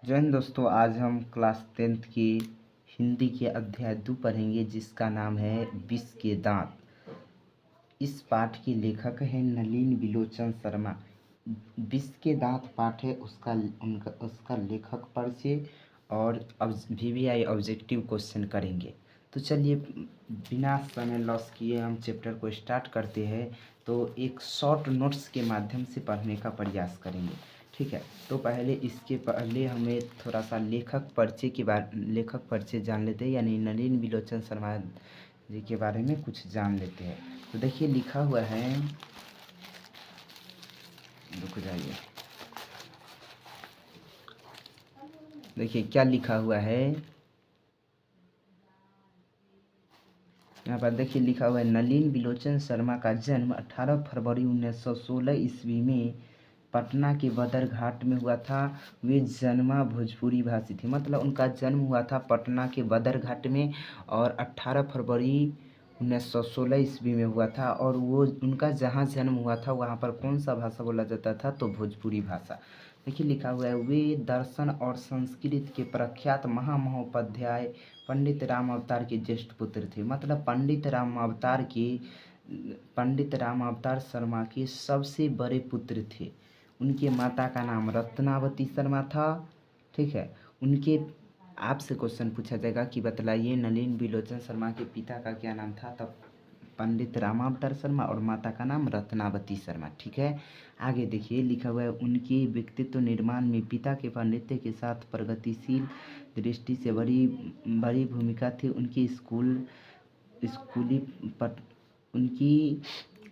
जय हिंद दोस्तों। आज हम क्लास 10th की हिंदी के अध्याय 2 पढ़ेंगे जिसका नाम है विष के दांत। इस पाठ के लेखक हैं नलिन बिलोचन शर्मा। विष के दांत पाठ है उसका लेखक परिचय और VVI ऑब्जेक्टिव क्वेश्चन करेंगे। तो चलिए बिना समय लॉस किए हम चैप्टर को स्टार्ट करते हैं। तो एक शॉर्ट नोट्स के माध्यम से पढ़ने का प्रयास करेंगे, ठीक है। तो इसके पहले हमें थोड़ा सा लेखक परिचय जान लेते हैं, यानी नलिन बिलोचन शर्मा जी के बारे में कुछ जान लेते हैं। तो देखिए लिखा हुआ है, रुक जाइए, देखिए क्या लिखा हुआ है यहाँ पर। देखिए लिखा हुआ है, नलिन बिलोचन शर्मा का जन्म 18 फरवरी 1916 ईस्वी में पटना के बदरघाट में हुआ था। वे जन्मा भोजपुरी भाषी थे, मतलब उनका जन्म हुआ था पटना के बदरघाट में और 18 फरवरी 1916 ईस्वी में हुआ था। और वो उनका जहाँ जन्म हुआ था वहाँ पर कौन सा भाषा बोला जाता था, तो भोजपुरी भाषा। देखिए लिखा हुआ है, वे दर्शन और संस्कृत के प्रख्यात महामहोपाध्याय पंडित राम अवतार के ज्येष्ठ पुत्र थे। मतलब पंडित राम अवतार शर्मा के सबसे बड़े पुत्र थे। उनके माता का नाम रत्नावती शर्मा था, ठीक है। उनके आपसे क्वेश्चन पूछा जाएगा कि बतलाइए नलिन बिलोचन शर्मा के पिता का क्या नाम था, तब पंडित रामावतार शर्मा और माता का नाम रत्नावती शर्मा, ठीक है। आगे देखिए लिखा हुआ है, उनके व्यक्तित्व निर्माण में पिता के पांडित्य के साथ प्रगतिशील दृष्टि से बड़ी भूमिका थी। स्कूली पट उनकी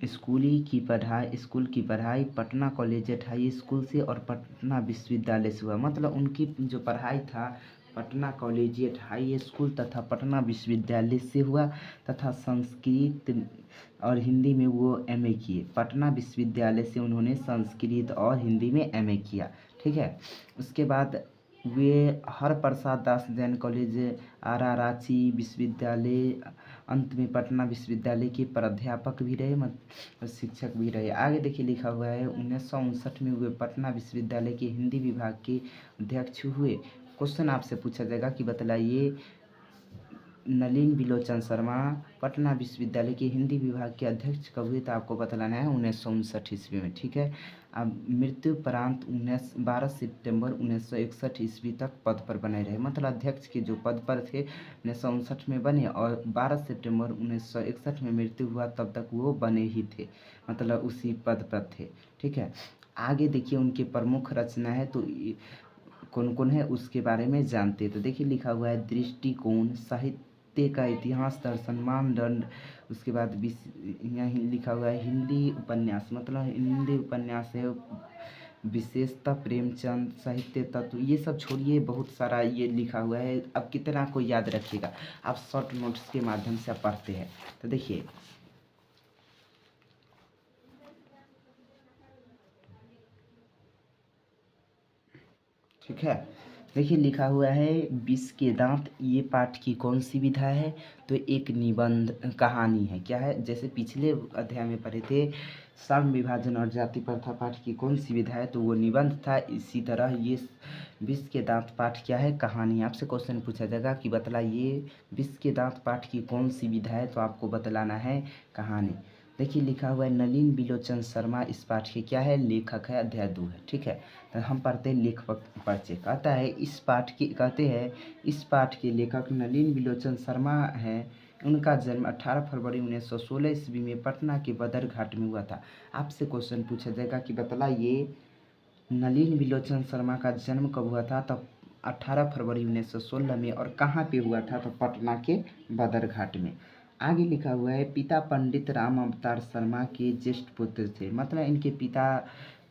स्कूल की पढ़ाई पटना कॉलेजिएट हाई स्कूल से और पटना विश्वविद्यालय से हुआ। मतलब उनकी जो पढ़ाई था पटना कॉलेजिएट हाई स्कूल तथा पटना विश्वविद्यालय से हुआ, तथा संस्कृत और हिंदी में वो MA किए। पटना विश्वविद्यालय से उन्होंने संस्कृत और हिंदी में MA किया, ठीक है। उसके बाद वे हरप्रसाद दास जैन कॉलेज, रांची विश्वविद्यालय, अंत में पटना विश्वविद्यालय के प्राध्यापक भी रहे, और शिक्षक भी रहे। आगे देखिए लिखा हुआ है, 1959 में वे पटना विश्वविद्यालय के हिंदी विभाग के अध्यक्ष हुए। क्वेश्चन आपसे पूछा जाएगा कि बतलाइए नलिन बिलोचन शर्मा पटना विश्वविद्यालय के हिंदी विभाग के अध्यक्ष कब हुए, तो आपको बतलाना है 1959 ईस्वी में, ठीक है। अब मृत्यु उपरांत 12 सितंबर 1961 ईस्वी तक पद पर बने रहे। मतलब अध्यक्ष के जो पद पर थे 1959 में बने और 12 सितंबर 1961 में मृत्यु हुआ, तब तक वो बने ही थे, मतलब उसी पद पर थे, ठीक है। आगे देखिए उनके प्रमुख रचना है, तो कौन कौन है उसके बारे में जानते हैं। तो देखिए लिखा हुआ है, दृष्टिकोण, साहित्य का इतिहास, दर्शन, मानदंड। उसके बाद यहाँ लिखा हुआ है हिंदी उपन्यास, मतलब हिंदी उपन्यास है, विशेषता प्रेमचंद, साहित्य तत्व, ये सब छोड़िए, बहुत सारा ये लिखा हुआ है। अब कितना को याद रखिएगा, आप शॉर्ट नोट्स के माध्यम से आप पढ़ते हैं। तो देखिए ठीक है, देखिए लिखा हुआ है विष के दांत। ये पाठ की कौन सी विधा है, तो एक निबंध कहानी है। क्या है, जैसे पिछले अध्याय में पढ़े थे साम्य विभाजन और जाति प्रथा पाठ की कौन सी विधा है, तो वो निबंध था। इसी तरह ये विष के दांत पाठ क्या है, कहानी। आपसे क्वेश्चन पूछा जाएगा कि बतलाइए विष के दांत पाठ की कौन सी विधा है, तो आपको बतलाना है कहानी। देखिए लिखा हुआ है, नलिन बिलोचन शर्मा इस पाठ के क्या है, लेखक है, अध्याय 2 है, ठीक है। तो हम पढ़ते हैं लेखक परिचय। कहते हैं इस पाठ के लेखक नलिन बिलोचन शर्मा हैं। उनका जन्म 18 फरवरी 1916 ईस्वी में पटना के बदरघाट में हुआ था। आपसे क्वेश्चन पूछा जाएगा कि बतलाइए नलिन बिलोचन शर्मा का जन्म कब हुआ था, तब 18 फरवरी 1916 में, और कहाँ पे हुआ था, तो पटना के बदरघाट में। आगे लिखा हुआ है, पिता पंडित राम अवतार शर्मा के ज्येष्ठ पुत्र थे। मतलब इनके पिता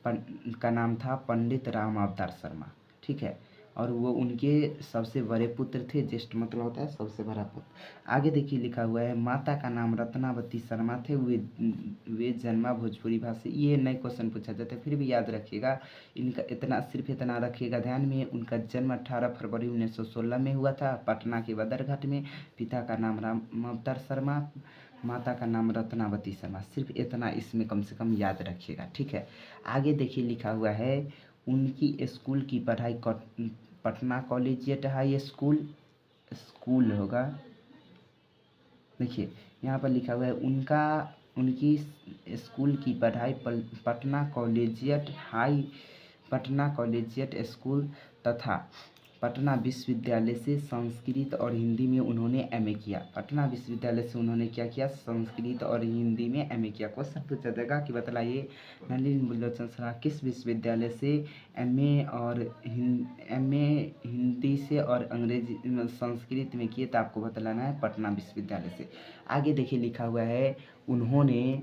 का नाम था पंडित राम अवतार शर्मा, ठीक है। और वो उनके सबसे बड़े पुत्र थे। ज्येष्ठ मतलब होता है सबसे बड़ा पुत्र। आगे देखिए लिखा हुआ है, माता का नाम रत्नावती शर्मा थे। वे जन्मा भोजपुरी भाषा। ये नए क्वेश्चन पूछा जाता है, फिर भी याद रखिएगा। इनका सिर्फ इतना रखिएगा ध्यान में, उनका जन्म 18 फरवरी 1916 में हुआ था पटना के बदरघाट में। पिता का नाम राम अवतार शर्मा, माता का नाम रत्नावती शर्मा। सिर्फ इतना इसमें कम से कम याद रखिएगा, ठीक है। आगे देखिए लिखा हुआ है, उनकी स्कूल की पढ़ाई Patna collegiate high school, school होगा, देखिए यहाँ पर लिखा हुआ है उनकी स्कूल की पढ़ाई पटना कॉलेजिएट स्कूल तथा पटना विश्वविद्यालय से संस्कृत और हिंदी में उन्होंने एमए किया। पटना विश्वविद्यालय से उन्होंने क्या किया? संस्कृत और हिंदी में एमए किया। क्वेश्चन पूछा जाएगा कि बतलाइए नलिनी बुल्लोचन सराफ किस विश्वविद्यालय से एमए हिंदी से और अंग्रेजी संस्कृत में किए, तो आपको बतलाना है पटना विश्वविद्यालय से। आगे देखिए लिखा हुआ है उन्होंने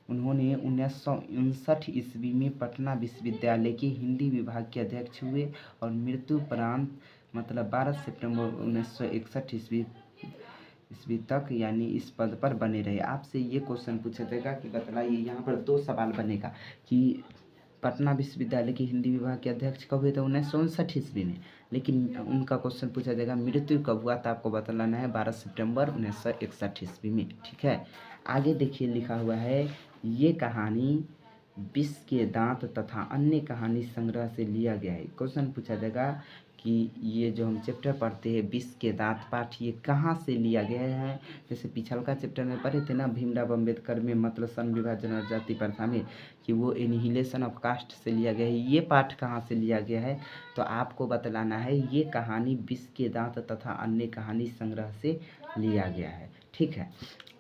1959 ईस्वी में पटना विश्वविद्यालय के हिंदी विभाग के अध्यक्ष हुए और मृत्युपरांत मतलब 12 सितंबर 1961 ईस्वी तक यानी इस पद पर बने रहे। आपसे ये क्वेश्चन पूछा जाएगा कि बतलाइए, यहाँ पर 2 सवाल बनेगा कि पटना विश्वविद्यालय के हिंदी विभाग के अध्यक्ष कब हुए थे? 1959 ईस्वी में। लेकिन उनका क्वेश्चन पूछा जाएगा मृत्यु कब हुआ, तो आपको बताना है 12 सितंबर 1961 ईस्वी में। ठीक है, आगे देखिए लिखा हुआ है ये कहानी विष के दांत तथा अन्य कहानी संग्रह से लिया गया है। क्वेश्चन पूछा जाएगा कि ये जो हम चैप्टर पढ़ते हैं विष के दांत पाठ, ये कहाँ से लिया गया है? जैसे पिछलका चैप्टर में पढ़े थे ना भीमराव अम्बेडकर में मतलब सन विभाजन और जाति प्रथा में कि वो एनिहिलेशन ऑफ कास्ट से लिया गया है। ये पाठ कहाँ से लिया गया है? तो आपको बतलाना है ये कहानी विष के दांत तथा अन्य कहानी संग्रह से लिया गया है। ठीक है,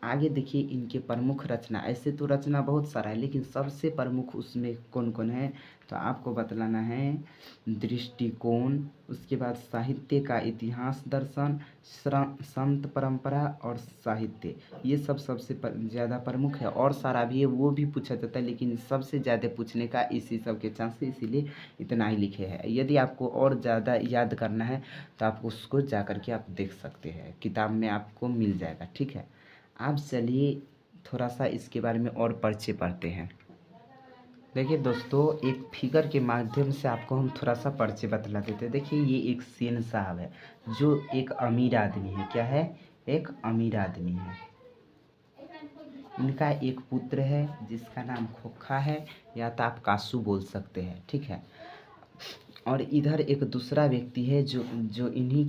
आगे देखिए इनके प्रमुख रचना, ऐसे तो रचना बहुत सारा है लेकिन सबसे प्रमुख उसमें कौन कौन है, तो आपको बतलाना है दृष्टिकोण, उसके बाद साहित्य का इतिहास दर्शन, संत परंपरा और साहित्य, ये सब सबसे ज़्यादा प्रमुख है। और सारा भी है वो भी पूछा जाता है लेकिन सबसे ज़्यादा पूछने का इसी सब के चांस है, इसीलिए इतना ही लिखे हैं। यदि आपको और ज़्यादा याद करना है तो आप उसको जा कर के आप देख सकते हैं, किताब में आपको मिल जाएगा। ठीक है, आप चलिए थोड़ा सा इसके बारे में और परिचय पढ़ते हैं। देखिए दोस्तों, एक फिगर के माध्यम से आपको हम थोड़ा सा परिचय बतला देते हैं। देखिए ये एक सेन साहब है जो एक अमीर आदमी है। क्या है? एक अमीर आदमी है। इनका एक पुत्र है जिसका नाम खोखा है या तो आप कासू बोल सकते हैं। ठीक है, और इधर एक दूसरा व्यक्ति है जो इन्हीं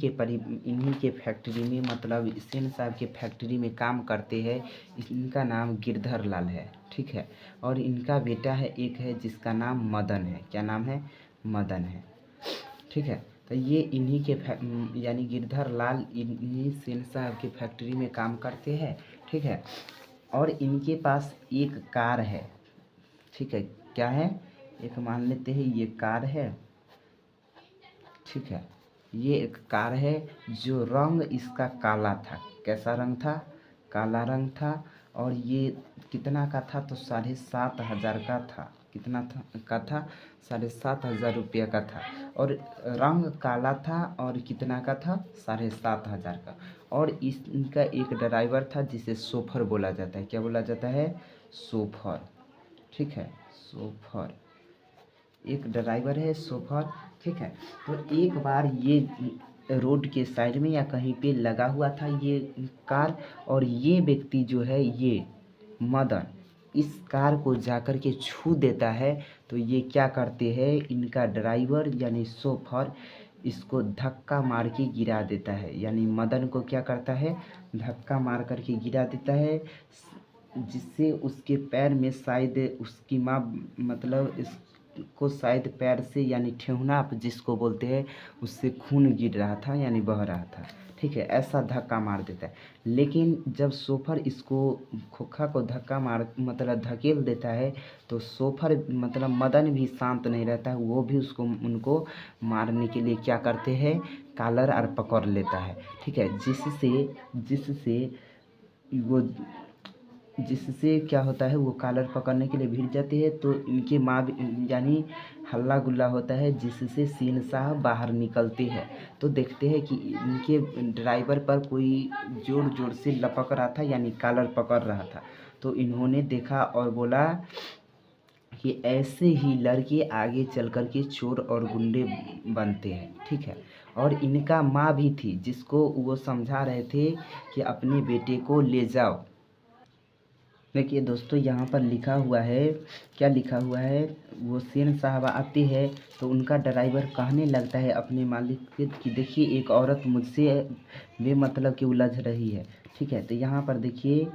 के फैक्ट्री में मतलब सेन साहब के फैक्ट्री में काम करते हैं। इनका नाम गिरधर लाल है। ठीक है, और इनका बेटा है एक है जिसका नाम मदन है। क्या नाम है? मदन है। ठीक है, तो ये इन्हीं के यानी गिरधर लाल इन्हीं सेन साहब के फैक्ट्री में काम करते हैं। ठीक है, और इनके पास एक कार है। ठीक है, क्या है? एक मान लेते हैं ये कार है। ठीक है, ये एक कार है जो रंग इसका काला था। कैसा रंग था? काला रंग था। और ये कितना का था? तो 7,500 का था। कितना का था? 7,500 रुपये का था। और रंग काला था और कितना का था? 7,500 का। और इनका एक ड्राइवर था जिसे शोफर बोला जाता है। क्या बोला जाता है? शोफर। ठीक है, शोफर, एक ड्राइवर है शोफर। ठीक है, तो एक बार ये रोड के साइड में या कहीं पे लगा हुआ था ये कार, और ये व्यक्ति जो है ये मदन इस कार को जाकर के छू देता है। तो ये क्या करते हैं, इनका ड्राइवर यानी शोफर इसको धक्का मार के गिरा देता है। यानी मदन को क्या करता है? धक्का मार करके गिरा देता है, जिससे उसके पैर में शायद उसकी माँ मतलब इसको शायद पैर से यानी ठेहुना आप जिसको बोलते हैं उससे खून गिर रहा था यानी बह रहा था। ठीक है, ऐसा धक्का मार देता है। लेकिन जब शोफर इसको खोखा को धक्का मार मतलब धकेल देता है तो शोफर मतलब मदन भी शांत नहीं रहता है, वो भी उनको मारने के लिए क्या करते हैं? कॉलर और पकड़ लेता है। ठीक है, जिससे क्या होता है, वो कॉलर पकड़ने के लिए भिड़ जाती है तो इनके माँ यानी हल्ला गुल्ला होता है, जिससे सेन साहब बाहर निकलते हैं। तो देखते हैं कि इनके ड्राइवर पर कोई जोर जोर से लपक रहा था यानी कॉलर पकड़ रहा था। तो इन्होंने देखा और बोला कि ऐसे ही लड़के आगे चल कर के चोर और गुंडे बनते हैं। ठीक है, और इनका माँ भी थी जिसको वो समझा रहे थे कि अपने बेटे को ले जाओ। देखिए दोस्तों, यहाँ पर लिखा हुआ है, क्या लिखा हुआ है, वो सेन साहब आते हैं तो उनका ड्राइवर कहने लगता है अपने मालिक से कि देखिए एक औरत मुझसे बेमतलब की उलझ रही है। ठीक है, तो यहाँ पर देखिए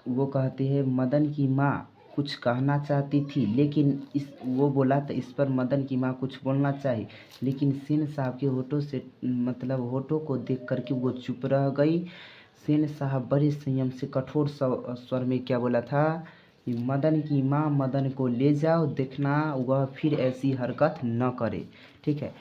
वो कहते हैं मदन की माँ कुछ कहना चाहती थी, लेकिन इस वो बोला तो इस पर मदन की माँ कुछ बोलना चाही, लेकिन सेन साहब के होठों से मतलब होठों को देख करके वो चुप रह गई। सेन साहब बड़े संयम से कठोर स्वर में क्या बोला था कि मदन की माँ मदन को ले जाओ, देखना वह फिर ऐसी हरकत न करे। ठीक है,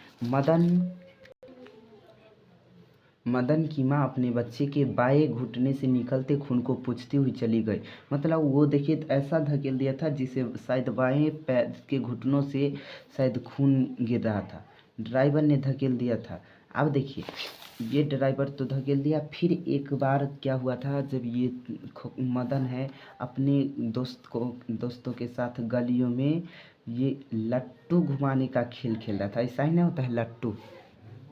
मदन की माँ अपने बच्चे के बाएं घुटने से निकलते खून को पोंछती हुई चली गई। मतलब वो देखिए ऐसा धकेल दिया था जिसे शायद बाएं पैर के घुटनों से शायद खून गिर रहा था, ड्राइवर ने धकेल दिया था। अब देखिए ये ड्राइवर तो धकेल दिया, फिर एक बार क्या हुआ था जब ये मदन है अपने दोस्तों के साथ गलियों में ये लट्टू घुमाने का खेल खेल रहा था। ऐसा ही ना होता है लट्टू,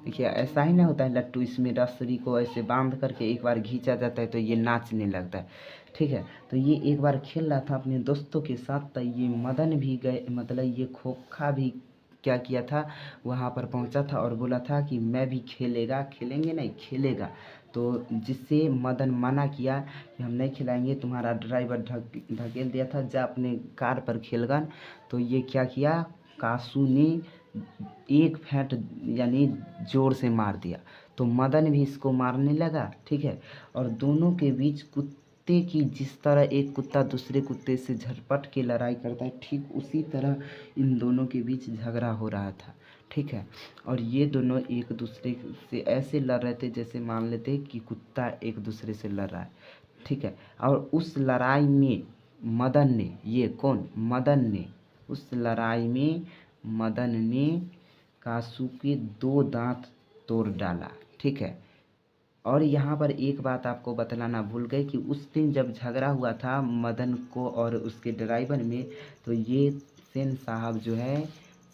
देखिए ऐसा ही ना होता है लट्टू, इसमें रस्सी को ऐसे बांध करके एक बार खींचा जाता है तो ये नाचने लगता है। ठीक है, तो ये एक बार खेल रहा था अपने दोस्तों के साथ, तो ये मदन भी गए, मतलब ये खोखा भी क्या किया था, वहाँ पर पहुँचा था और बोला था कि मैं भी खेलेंगे नहीं खेलेगा। तो जिससे मदन मना किया कि हम नहीं खिलाएंगे, तुम्हारा ड्राइवर धकेल दिया था, जा अपने कार पर खेलगा। तो ये क्या किया, कासू ने एक फेंट यानी जोर से मार दिया, तो मदन भी इसको मारने लगा। ठीक है, और दोनों के बीच कुत्ते की जिस तरह एक कुत्ता दूसरे कुत्ते से झटपट के लड़ाई करता है, ठीक उसी तरह इन दोनों के बीच झगड़ा हो रहा था। ठीक है, और ये दोनों एक दूसरे से ऐसे लड़ रहे थे जैसे मान लेते कि कुत्ता एक दूसरे से लड़ रहा है। ठीक है, और उस लड़ाई में मदन ने, ये कौन, मदन ने, उस लड़ाई में मदन ने कासू के 2 दांत तोड़ डाला। ठीक है, और यहाँ पर एक बात आपको बतलाना भूल गए कि उस दिन जब झगड़ा हुआ था मदन को और उसके ड्राइवर में, तो ये सेन साहब जो है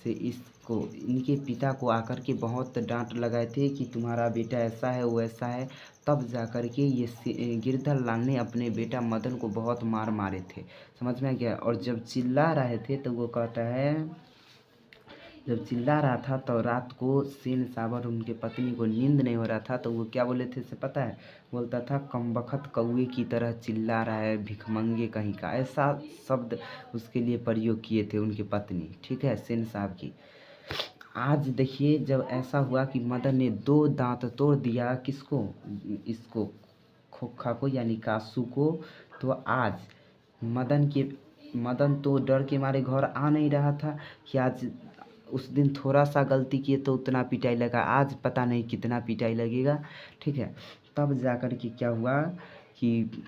से इसको इनके पिता को आकर के बहुत डांट लगाए थे कि तुम्हारा बेटा ऐसा है वो ऐसा है। तब जा कर के ये गिरधर लाल ने अपने बेटा मदन को बहुत मार मारे थे, समझ में आ गया। और जब चिल्ला रहे थे तो वो कहता है, जब चिल्ला रहा था तो रात को सेन साहब और उनके पत्नी को नींद नहीं हो रहा था, तो वो क्या बोले थे से पता है, बोलता था कमबख्त कौए की तरह चिल्ला रहा है भिखमंगे कहीं का, ऐसा शब्द उसके लिए प्रयोग किए थे उनकी पत्नी। ठीक है, सेन साहब की। आज देखिए जब ऐसा हुआ कि मदन ने 2 दांत तोड़ दिया, किसको, इसको खोखा को यानी कासू को, तो आज मदन तो डर के मारे घर आ नहीं रहा था कि आज उस दिन थोड़ा सा गलती किए तो उतना पिटाई लगा, आज पता नहीं कितना पिटाई लगेगा। ठीक है, तब जा कर के क्या हुआ कि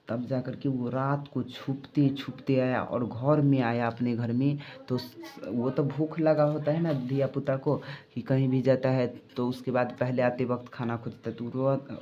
तब जा कर के वो रात को छुपते छुपते आया और घर में आया अपने घर में। तो वो तो भूख लगा होता है ना धिया पुता को कि कहीं भी जाता है तो उसके बाद पहले आते वक्त खाना खोजता है, तो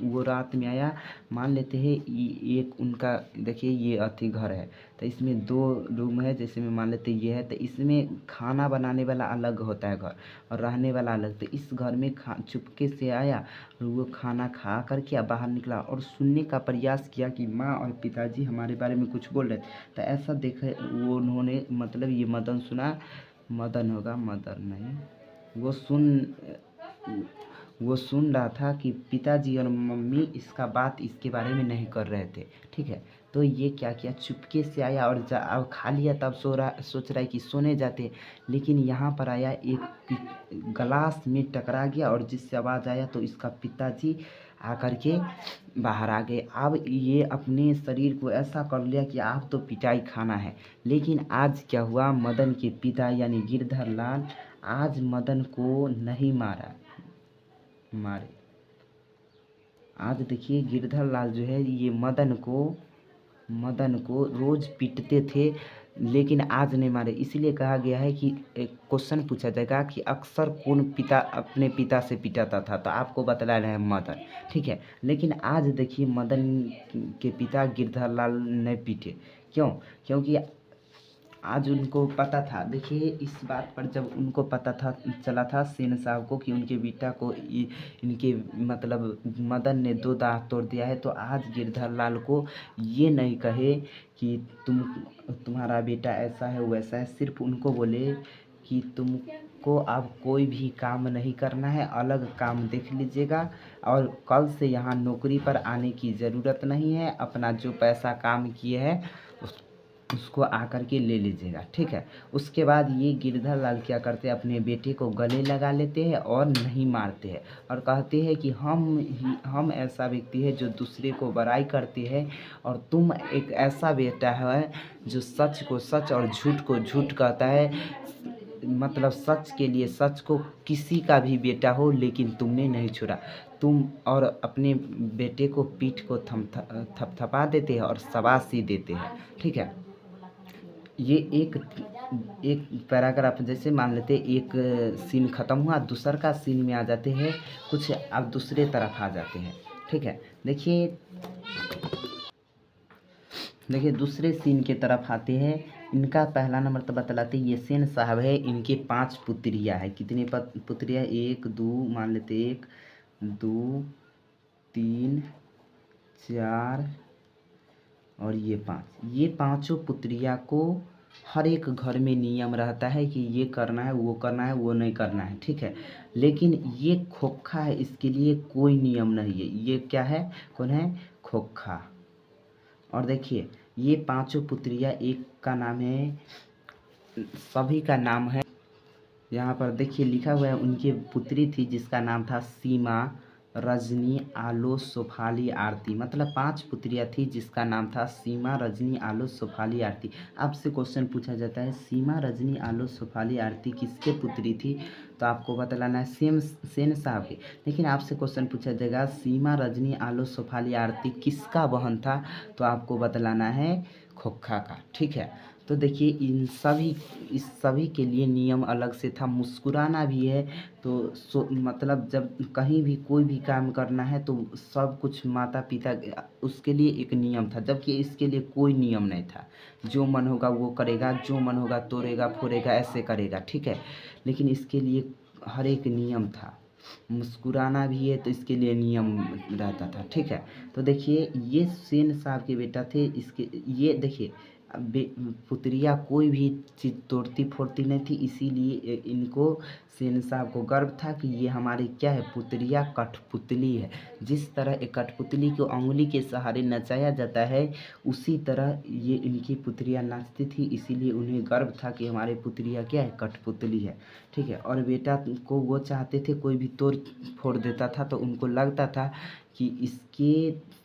वो रात में आया। मान लेते हैं एक उनका देखिए ये अति घर है, तो इसमें 2 रूम है, जैसे में मान लेते ये है, तो इसमें खाना बनाने वाला अलग होता है घर और रहने वाला अलग। तो इस घर में चुपके से आया और वो खाना खा कर के बाहर निकला और सुनने का प्रयास किया कि माँ और पिताजी हमारे बारे में कुछ बोल रहे थे। तो ऐसा देखे वो उन्होंने, मतलब ये मदन सुना, मदन होगा, मदन नहीं, वो सुन रहा था कि पिताजी और मम्मी इसका बात इसके बारे में नहीं कर रहे थे। ठीक है, तो ये क्या किया, चुपके से आया और अब खा लिया, तब सोच रहा है कि सोने जाते, लेकिन यहाँ पर आया एक गलास में टकरा गया और जिससे आवाज़ आया तो इसका पिताजी आकर के बाहर आ गए। अब ये अपने शरीर को ऐसा कर लिया कि आप तो पिटाई खाना है। लेकिन आज क्या हुआ, मदन के पिता यानी गिरधर लाल आज मदन को नहीं मारे। आज देखिए गिरधर लाल जो है ये मदन को रोज पीटते थे, लेकिन आज नहीं मारे। इसीलिए कहा गया है कि एक क्वेश्चन पूछा जाएगा कि अक्सर कौन पिता अपने पिता से पिटाता था, तो आपको बतला रहे हैं मदन। ठीक है, लेकिन आज देखिए मदन के पिता गिरधर लाल नहीं पीटे, क्यों, क्योंकि आज उनको पता था, देखिए इस बात पर जब उनको पता था चला था सेन साहब को कि उनके बेटा को इनके मतलब मदन ने 2 दांत तोड़ दिया है, तो आज गिरधर लाल को ये नहीं कहे कि तुम्हारा बेटा ऐसा है वैसा है, सिर्फ उनको बोले कि तुमको अब कोई भी काम नहीं करना है, अलग काम देख लीजिएगा और कल से यहाँ नौकरी पर आने की ज़रूरत नहीं है, अपना जो पैसा काम किए है उसको आकर के ले लीजिएगा, ठीक है। उसके बाद ये गिरधर लाल क्या करते हैं, अपने बेटे को गले लगा लेते हैं और नहीं मारते हैं और कहते हैं कि हम ऐसा व्यक्ति है जो दूसरे को बड़ाई करते हैं और तुम एक ऐसा बेटा है जो सच को सच और झूठ को झूठ कहता है, मतलब सच के लिए सच को किसी का भी बेटा हो लेकिन तुमने नहीं छोड़ा। तुम और अपने बेटे को पीठ को थपथपा देते हैं और शाबाशी देते हैं, ठीक है। ये एक पैराग्राफ जैसे मान लेते एक सीन ख़त्म हुआ, दूसर का सीन में आ जाते हैं, कुछ अब दूसरे तरफ आ जाते हैं, ठीक है। देखिए दूसरे सीन के तरफ आते हैं। इनका पहला नंबर तो बतलाते ये सेन साहब है, इनके 5 पुत्रियाँ हैं। कितनी पुत्रियाँ, 1 2 मान लेते 1 2 3 4 और ये 5, ये पांचों पुत्रियाँ को हर एक घर में नियम रहता है कि ये करना है, वो नहीं करना है, ठीक है। लेकिन ये खोखा है, इसके लिए कोई नियम नहीं है। ये क्या है, कौन है, खोखा। और देखिए ये पांचों पुत्रियाँ, एक का नाम है, सभी का नाम है यहाँ पर देखिए लिखा हुआ है। उनकी पुत्री थी जिसका नाम था सीमा, रजनी, आलो, सोफाली, आरती। मतलब 5 पुत्रियाँ थी जिसका नाम था सीमा, रजनी, आलो, सोफाली, आरती। आपसे क्वेश्चन पूछा जाता है सीमा, रजनी, आलो, सोफाली, आरती किसके पुत्री थी, तो आपको बतलाना है सेन साहब के। लेकिन आपसे क्वेश्चन पूछा जाएगा सीमा, रजनी, आलो, सोफाली, आरती किसका बहन था, तो आपको बतलाना है खोखा का, ठीक है। तो देखिए इस सभी के लिए नियम अलग से था। मुस्कुराना भी है तो मतलब जब कहीं भी कोई भी काम करना है तो सब कुछ माता पिता उसके लिए एक नियम था, जबकि इसके लिए कोई नियम नहीं था। जो मन होगा वो करेगा, जो मन होगा तोड़ेगा फोड़ेगा ऐसे करेगा, ठीक है। लेकिन इसके लिए हर एक नियम था। मुस्कुराना भी है तो इसके लिए नियम रहता था, ठीक है। तो देखिए ये सेन साहब के बेटा थे। इसके ये देखिए पुत्रियाँ कोई भी चीज़ तोड़ती फोड़ती नहीं थी, इसीलिए इनको सेन साहब को गर्व था कि ये हमारी क्या है, पुत्रियाँ कठपुतली है। जिस तरह एक कठपुतली को उंगली के सहारे नचाया जाता है, उसी तरह ये इनकी पुत्रियाँ नाचती थी, इसीलिए उन्हें गर्व था कि हमारे पुत्रियाँ क्या है, कठपुतली है, ठीक है। और बेटा को वो चाहते थे, कोई भी तोड़ फोड़ देता था तो उनको लगता था कि इसके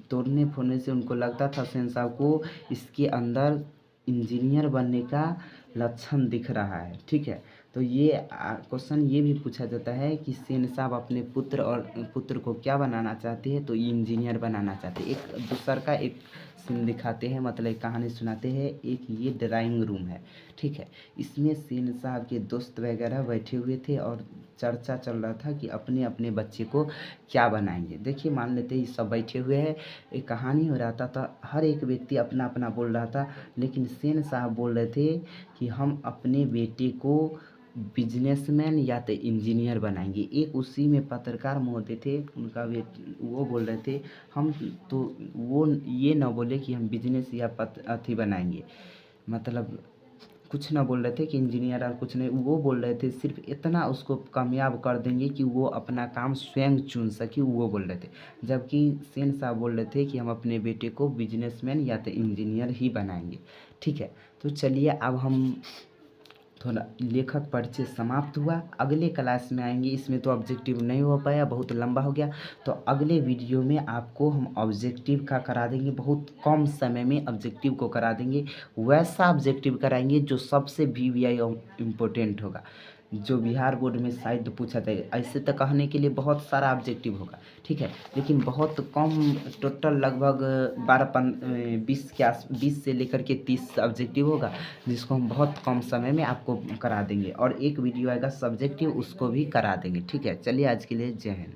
तोड़ने फोड़ने से उनको लगता था सेन साहब को इसके अंदर इंजीनियर बनने का लक्षण दिख रहा है, ठीक है। तो ये क्वेश्चन ये भी पूछा जाता है कि सेन साहब अपने पुत्र को क्या बनाना चाहते हैं, तो इंजीनियर बनाना चाहते हैं। एक दूसर का एक सीन दिखाते हैं, मतलब एक कहानी सुनाते हैं। एक ये ड्राइंग रूम है, ठीक है। इसमें सेन साहब के दोस्त वगैरह बैठे हुए थे और चर्चा चल रहा था कि अपने अपने बच्चे को क्या बनाएंगे। देखिए मान लेते हैं सब बैठे हुए हैं, एक कहानी हो रहा था, तो हर एक व्यक्ति अपना अपना बोल रहा था, लेकिन सेन साहब बोल रहे थे कि हम अपने बेटे को बिजनेसमैन या तो इंजीनियर बनाएंगे। एक उसी में पत्रकार महोदय थे, उनका वो बोल रहे थे हम तो वो ये ना बोले कि हम बिजनेस या अथी बनाएंगे, मतलब कुछ ना बोल रहे थे कि इंजीनियर और कुछ नहीं, वो बोल रहे थे सिर्फ इतना उसको कामयाब कर देंगे कि वो अपना काम स्वयं चुन सके, वो बोल रहे थे। जबकि सेन साहब बोल रहे थे कि हम अपने बेटे को बिजनेसमैन या तो इंजीनियर ही बनाएंगे, ठीक है। तो चलिए अब हम थोड़ा लेखक परिचय समाप्त हुआ। अगले क्लास में आएंगे, इसमें तो ऑब्जेक्टिव नहीं हो पाया, बहुत लंबा हो गया, तो अगले वीडियो में आपको हम ऑब्जेक्टिव का करा देंगे। बहुत कम समय में ऑब्जेक्टिव को करा देंगे, वैसा ऑब्जेक्टिव कराएंगे जो सबसे VVI इम्पोर्टेंट होगा, जो बिहार बोर्ड में शायद पूछा जाए। ऐसे तो कहने के लिए बहुत सारा ऑब्जेक्टिव होगा, ठीक है, लेकिन बहुत कम, टोटल लगभग 20 से लेकर के 30 ऑब्जेक्टिव होगा, जिसको हम बहुत कम समय में आपको करा देंगे। और एक वीडियो आएगा सब्जेक्टिव, उसको भी करा देंगे, ठीक है। चलिए आज के लिए जय हिंद।